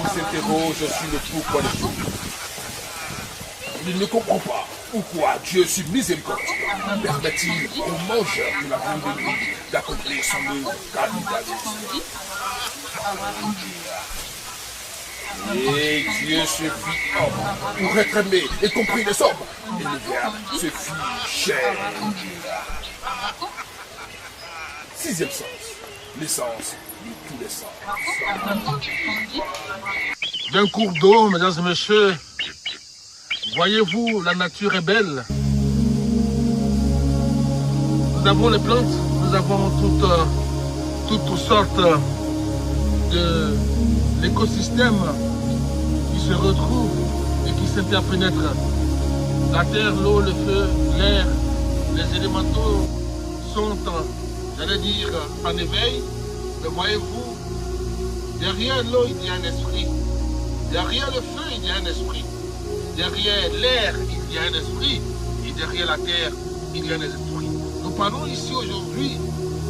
s'interroge sur le pourquoi des choses. Il ne comprend pas pourquoi Dieu, sur miséricordieux, permet-il aux mangeurs de la vie de lui d'accomplir son œuvre caritative. Et Dieu se fit homme pour être aimé et compris des hommes. Et le Verbe se fit chair. Sixième sens, l'essence de tous les sens. D'un cours d'eau, mesdames et messieurs, voyez-vous, la nature est belle. Nous avons les plantes, nous avons toutes sortes de l'écosystème qui se retrouvent et qui s'interpénètrent. La terre, l'eau, le feu, l'air, les élémentaux sont, j'allais dire, en éveil. Mais voyez-vous, derrière l'eau, il y a un esprit. Derrière le feu, il y a un esprit. Derrière l'air, il y a un esprit. Et derrière la terre, il y a un esprit. Nous parlons ici aujourd'hui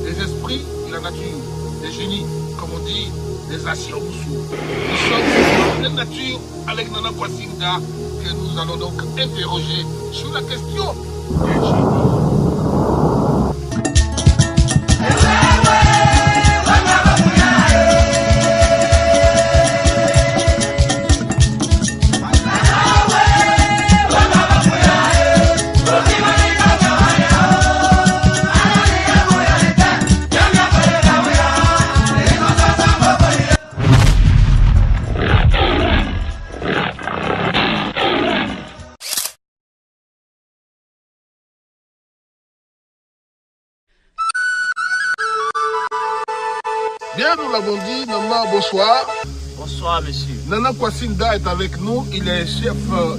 des esprits de la nature, des génies, comme on dit, des Asiaoussou. Nous sommes en pleine nature avec Nana Kwassinda que nous allons donc interroger sur la question des génies. Bien, nous l'avons dit, Nana, bonsoir. Bonsoir, monsieur. Nana Kwassinda est avec nous. Il est chef,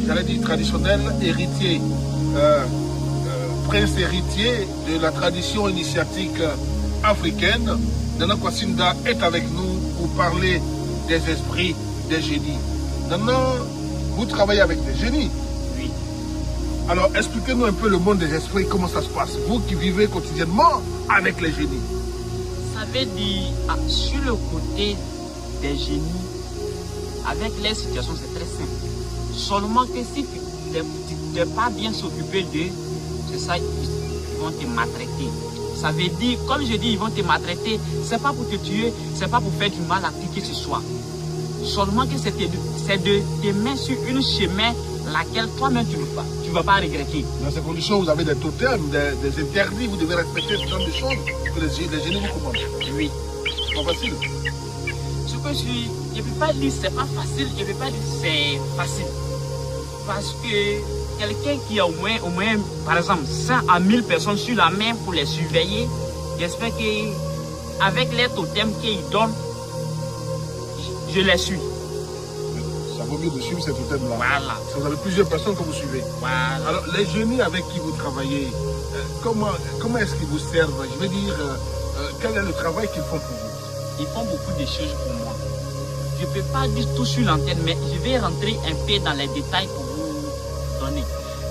j'allais dire, traditionnel, héritier, prince héritier de la tradition initiatique africaine. Nana Kwassinda est avec nous pour parler des esprits, des génies. Nana, vous travaillez avec des génies? Oui. Alors, expliquez-nous un peu le monde des esprits, comment ça se passe. Vous qui vivez quotidiennement avec les génies. Ça veut dire, sur le côté des génies, avec les situations, c'est très simple. Seulement que si tu n'es pas bien s'occuper d'eux, c'est ça, ils vont te maltraiter. Ça veut dire, comme je dis, ils vont te maltraiter, c'est pas pour te tuer, c'est pas pour faire du mal à qui que ce soit. Seulement que c'est de te mettre sur une chemin laquelle toi-même tu ne vas pas regretter. Dans ces conditions, vous avez des totems, des interdits, vous devez respecter ce genre de choses que les génies vous commandent. Oui. C'est pas facile. Ce que je ne peux pas dire c'est pas facile, je ne peux pas dire c'est facile. Parce que quelqu'un qui a au moins, par exemple, 100 à 1000 personnes sur la main pour les surveiller, j'espère qu'avec les totems qu'ils donnent, je les suis. Ça vaut mieux de suivre ces totems-là. Voilà. Vous avez plusieurs personnes que vous suivez. Voilà. Alors, les génies avec qui vous travaillez, comment est-ce qu'ils vous servent? Je veux dire, quel est le travail qu'ils font pour vous? Ils font beaucoup de choses pour moi. Je ne peux pas dire tout sur l'antenne, mais je vais rentrer un peu dans les détails pour vous donner.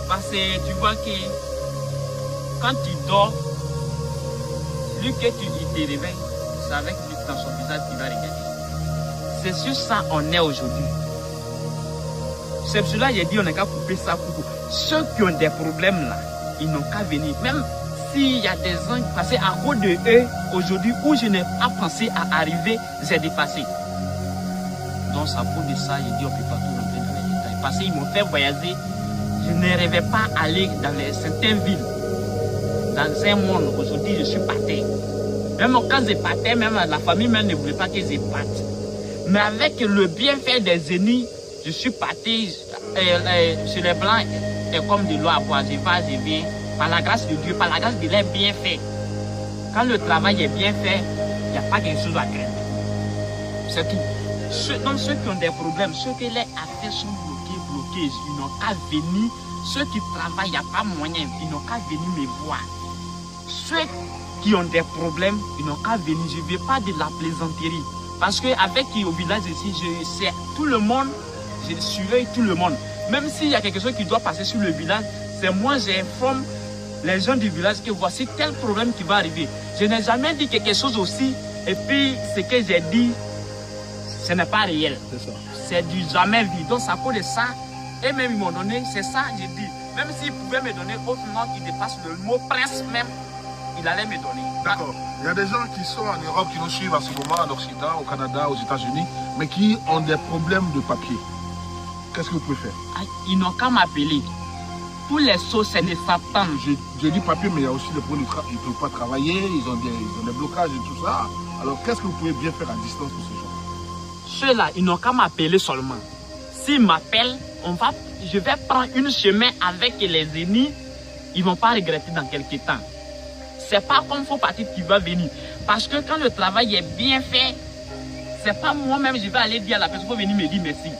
Parce que tu vois que quand tu dors, lui que tu te réveilles, c'est avec lui dans son visage qu'il va regarder. C'est sur ça qu'on est aujourd'hui. C'est pour cela que j'ai dit on n'a qu'à couper ça pour vous. Ceux qui ont des problèmes là, ils n'ont qu'à venir. Même s'il y a des gens, parce qu'à cause de eux, aujourd'hui, où je n'ai pas pensé à arriver, j'ai dépassé. Donc, à cause de ça, j'ai dit on ne peut pas tout rentrer dans les détails. Parce qu'ils m'ont fait voyager. Je ne rêvais pas aller dans certaines villes. Dans un monde, aujourd'hui, je suis parti. Même quand je partais, même la famille même ne voulait pas que je parte. Mais avec le bienfait des ennemis, je suis parti sur les blancs, et comme de l'eau à boire, je viens, par la grâce de Dieu, par la grâce de leurs bienfaits. Quand le travail est bien fait, il n'y a pas quelque chose à craindre. C'est tout. Donc ceux qui ont des problèmes, ceux que les affaires sont bloquées, ils n'ont qu'à venir. Ceux qui travaillent, il n'y a pas moyen, ils n'ont qu'à venir me voir. Ceux qui ont des problèmes, ils n'ont qu'à venir. Je ne veux pas de la plaisanterie. Parce qu'avec au village ici, je sais tout le monde, je surveille tout le monde. Même s'il y a quelque chose qui doit passer sur le village, c'est moi j'informe les gens du village que voici tel problème qui va arriver. Je n'ai jamais dit quelque chose aussi et puis ce que j'ai dit, ce n'est pas réel. C'est ça. C'est du jamais vu. Donc à cause de ça, et même ils m'ont donné, c'est ça j'ai dit. Même s'ils pouvaient me donner autre nom qui dépasse le mot prince même, il allait me donner. D'accord. Il y a des gens qui sont en Europe, qui nous suivent à ce moment, en Occident, au Canada, aux États-Unis, mais qui ont des problèmes de papier. Qu'est-ce que vous pouvez faire? Ils n'ont qu'à m'appeler. Tous les sauts, c'est des Satan. Je dis papier, mais il y a aussi des problèmes. Ils ne peuvent pas travailler, ils ont des blocages et tout ça. Alors, qu'est-ce que vous pouvez bien faire à distance pour ces gens? Ceux-là, ils n'ont qu'à m'appeler seulement. S'ils m'appellent, je vais prendre une chemin avec les ennemis. Ils ne vont pas regretter dans quelques temps. C'est pas comme faux parti qui va venir. Parce que quand le travail est bien fait, c'est pas moi-même, je vais aller dire à la personne, il faut venir me dire merci.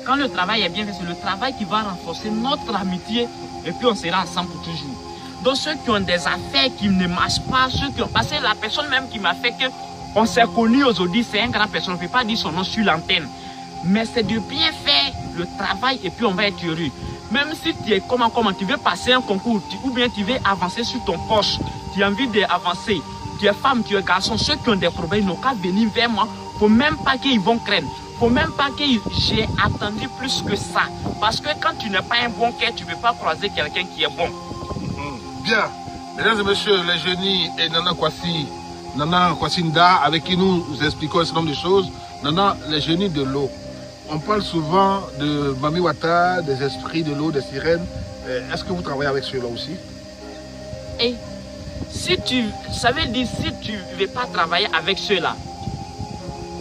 Quand le travail est bien fait, c'est le travail qui va renforcer notre amitié et puis on sera ensemble pour toujours. Donc ceux qui ont des affaires qui ne marchent pas, ceux qui ont passé, la personne même qui m'a fait que on s'est connu aujourd'hui, c'est un grand personne, on ne peut pas dire son nom sur l'antenne. Mais c'est de bien faire le travail et puis on va être heureux. Même si tu es comment tu veux passer un concours ou bien tu veux avancer sur ton poste, tu as envie d'avancer, tu es femme, tu es garçon, ceux qui ont des problèmes n'ont qu'à venir vers moi. Il ne faut même pas qu'ils vont craindre. Il ne faut même pas que j'ai attendu plus que ça. Parce que quand tu n'es pas un bon cœur, tu ne peux pas croiser quelqu'un qui est bon. Bien. Mesdames et messieurs, les génies et Nana Kwasi Nda, avec qui nous expliquons un certain nombre de choses. Nana, les génies de l'eau. On parle souvent de Mami Wata, des esprits de l'eau, des sirènes. Est-ce que vous travaillez avec ceux-là aussi? Et ça veut dire si tu ne veux pas travailler avec ceux-là,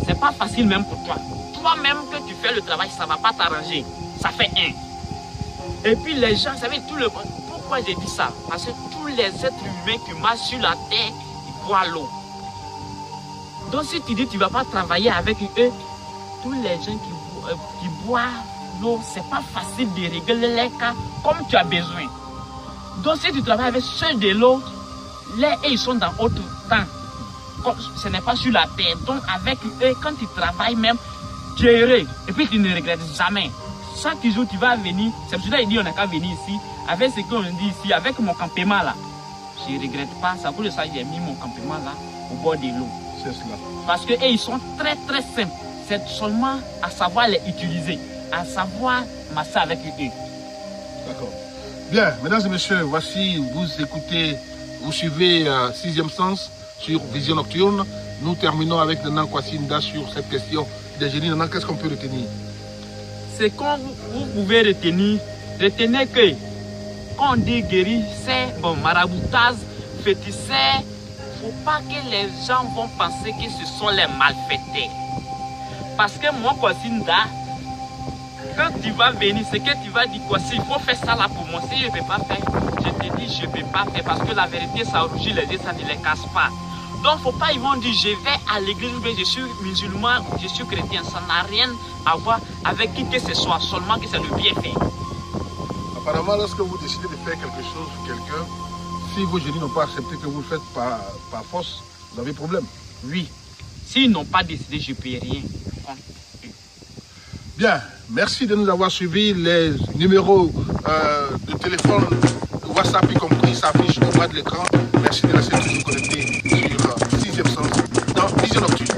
c'est pas facile même pour toi. Toi-même que tu fais le travail, ça ne va pas t'arranger. Ça fait un. Et puis les gens, vous savez, tout le monde. Pourquoi j'ai dit ça? Parce que tous les êtres humains qui marchent sur la terre, ils boivent l'eau. Donc si tu dis que tu ne vas pas travailler avec eux, tous les gens qui boivent l'eau, c'est pas facile de régler les cas comme tu as besoin. Donc si tu travailles avec ceux de l'eau, ils sont dans autre temps. Ce n'est pas sur la terre. Donc avec eux, quand tu travailles même, tu es heureux. Et puis tu ne regrettes jamais. Chaque jour tu vas venir, c'est pour ça qu'il dit on n'a qu'à venir ici, avec ce qu'on dit ici, avec mon campement là. Je ne regrette pas, c'est pour ça que j'ai mis mon campement là, au bord de l'eau. C'est cela. Parce qu'ils ils sont très très simples. C'est seulement à savoir les utiliser, à savoir masser avec eux. D'accord. Bien, mesdames et messieurs, voici, vous suivez Sixième Sens sur Vision Nocturne. Nous terminons avec Nana Kwasi Nda sur cette question des génies. Nana, qu'est-ce qu'on peut retenir? C'est quand vous pouvez retenir que quand on dit guéri, c'est bon, maraboutage, féticheur, il ne faut pas que les gens vont penser que ce sont les malfaiteurs. Parce que moi, Kwasi Nda, quand tu vas venir, c'est que tu vas dire quoi, il faut faire ça là pour moi. Si je ne peux pas faire, je te dis je ne peux pas faire parce que la vérité, ça rougit les yeux, ça ne les casse pas. Donc, il ne faut pas, ils vont dire je vais à l'église, je suis musulman, je suis chrétien. Ça n'a rien à voir avec qui que ce soit, seulement que c'est le bien fait. Apparemment, lorsque vous décidez de faire quelque chose pour quelqu'un, si vos génies n'ont pas accepté que vous le faites par force, vous avez problème. Oui. S'ils n'ont pas décidé, je ne peux rien. Bien, merci de nous avoir suivis. Les numéros de téléphone, WhatsApp y compris, s'affichent au bas de l'écran. Merci de rester toujours connectés sur Sixième Sens dans Vision Nocturne.